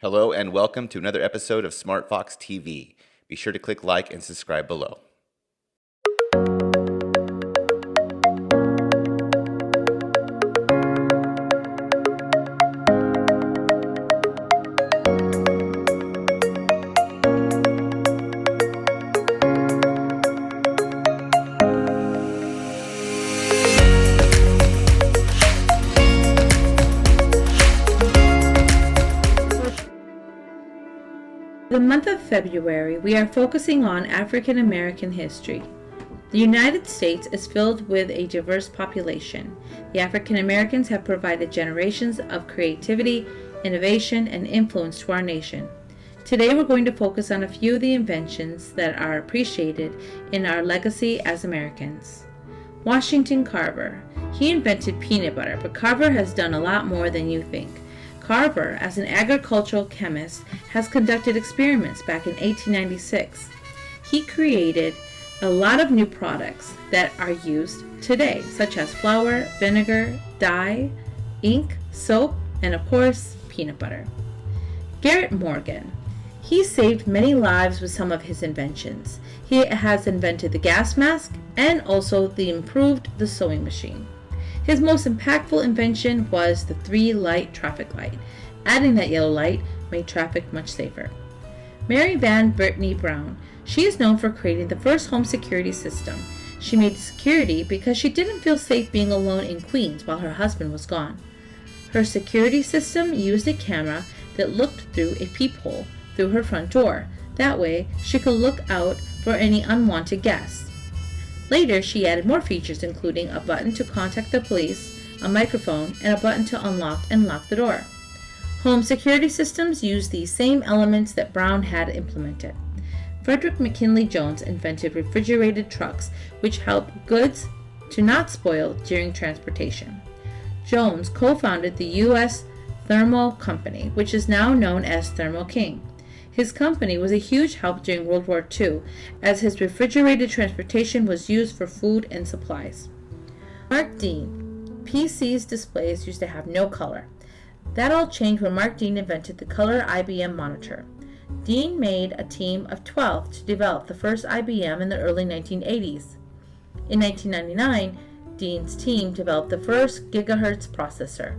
Hello and welcome to another episode of Smart Fox TV. Be sure to click like and subscribe below. The month of February, we are focusing on African American history. The United States is filled with a diverse population. The African Americans have provided generations of creativity, innovation, and influence to our nation. Today we're going to focus on a few of the inventions that are appreciated in our legacy as Americans. Washington Carver. He invented peanut butter, but Carver has done a lot more than you think. Carver, as an agricultural chemist, has conducted experiments back in 1896. He created a lot of new products that are used today, such as flour, vinegar, dye, ink, soap, and of course, peanut butter. Garrett Morgan. He saved many lives with some of his inventions. He has invented the gas mask and also improved the sewing machine. His most impactful invention was the 3-light traffic light. Adding that yellow light made traffic much safer. Mary Van Brittan Brown. She is known for creating the first home security system. She made the security because she didn't feel safe being alone in Queens while her husband was gone. Her security system used a camera that looked through a peephole through her front door. That way, she could look out for any unwanted guests. Later, she added more features, including a button to contact the police, a microphone, and a button to unlock and lock the door. Home security systems use these same elements that Brown had implemented. Frederick McKinnley Jones invented refrigerated trucks, which help goods to not spoil during transportation. Jones co-founded the U.S. Thermo Company, which is now known as Thermo King. His company was a huge help during World War II, as his refrigerated transportation was used for food and supplies. Mark Dean. PC's displays used to have no color. That all changed when Mark Dean invented the color IBM monitor. Dean made a team of 12 to develop the first IBM in the early 1980s. In 1999, Dean's team developed the first gigahertz processor.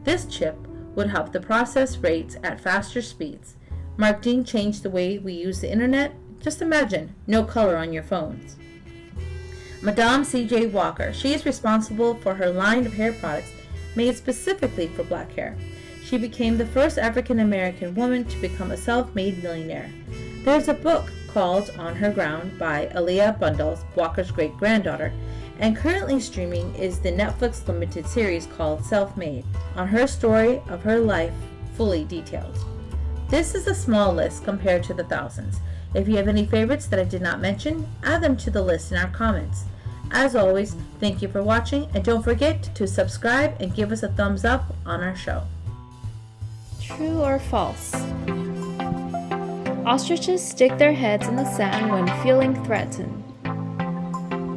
This chip would help the process rates at faster speeds. Mark Dean changed the way we use the internet. Just imagine, no color on your phones. Madame C.J. Walker. She is responsible for her line of hair products made specifically for black hair. She became the first African American woman to become a self-made millionaire. There's a book called On Her Ground by Aaliyah Bundles, Walker's great-granddaughter, and currently streaming is the Netflix limited series called Self-Made, on her story of her life fully detailed. This is a small list compared to the thousands. If you have any favorites that I did not mention, add them to the list in our comments. As always, thank you for watching, and don't forget to subscribe and give us a thumbs up on our show. True or false? Ostriches stick their heads in the sand when feeling threatened.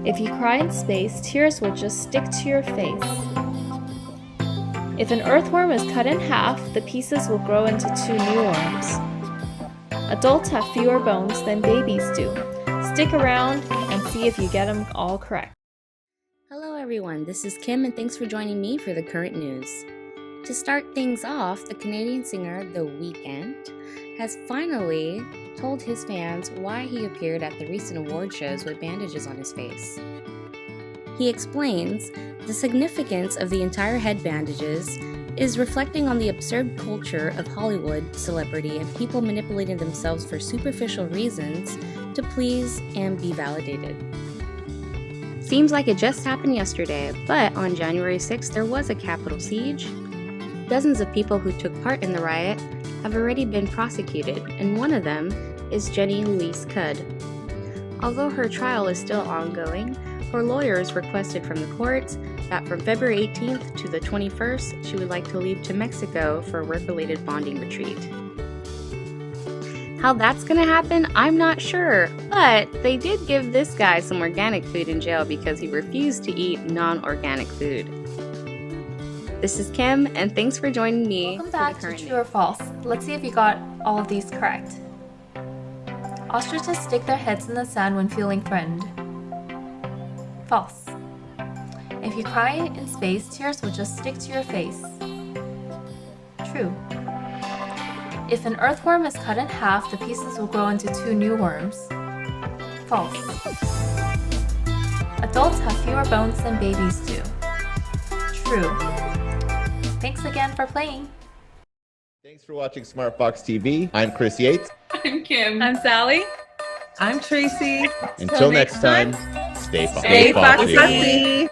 If you cry in space, tears will just stick to your face. If an earthworm is cut in half, the pieces will grow into 2 new worms. Adults have fewer bones than babies do. Stick around and see if you get them all correct. Hello everyone, this is Kim and thanks for joining me for the current news. To start things off, the Canadian singer The Weeknd has finally told his fans why he appeared at the recent award shows with bandages on his face. He explains the significance of the entire head bandages is reflecting on the absurd culture of Hollywood celebrity and people manipulating themselves for superficial reasons to please and be validated. Seems like it just happened yesterday, but on January 6th there was a Capitol siege. Dozens of people who took part in the riot have already been prosecuted, and one of them is Jenny Louis Cudd. Although her trial is still ongoing, her lawyers requested from the courts that from February 18th to the 21st, she would like to leave to Mexico for a work-related bonding retreat. How that's gonna happen, I'm not sure, but they did give this guy some organic food in jail because he refused to eat non-organic food. This is Kim, and thanks for joining me. Welcome for back the to current True or False. Let's see if you got all of these correct. Ostriches stick their heads in the sand when feeling threatened. False. If you cry in space, tears will just stick to your face. True. If an earthworm is cut in half, the pieces will grow into 2 new worms. False. Adults have fewer bones than babies do. True. Thanks again for playing. Thanks for watching Smart Fox TV. I'm Chris Yates. I'm Kim. I'm Sally. I'm Tracy. Until next time, stay Stay foxy. foxy.